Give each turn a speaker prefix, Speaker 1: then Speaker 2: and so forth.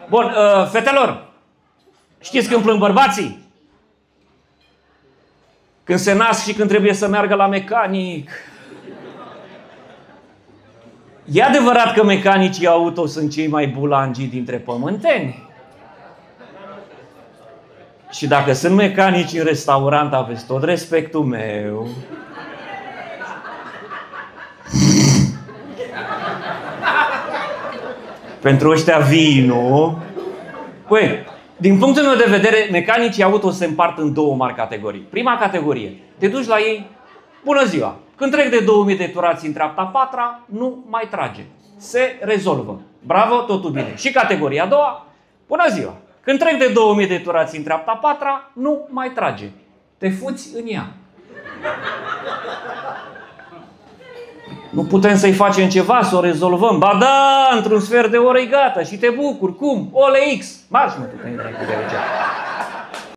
Speaker 1: Bun, fetelor, știți când plâng bărbații? Când se nasc și când trebuie să meargă la mecanic. E adevărat că mecanicii auto sunt cei mai bulangi dintre pământeni? Și dacă sunt mecanici în restaurant, aveți tot respectul meu. Pentru ăștia vino. Păi, din punctul meu de vedere, mecanicii auto se împart în două mari categorii. Prima categorie, te duci la ei, bună ziua, când trec de 2000 de turați în treapta patra, nu mai trage. Se rezolvă. Bravo, totul bine. Și categoria a doua, bună ziua, când trec de 2000 de turați în treapta patra, nu mai trage. Te fuți în ea. Nu putem să-i facem ceva, să o rezolvăm. Ba da, într-un sfert de oră e gata și te bucuri. Cum? OLX. Marș, mă, tu te-ai de aici.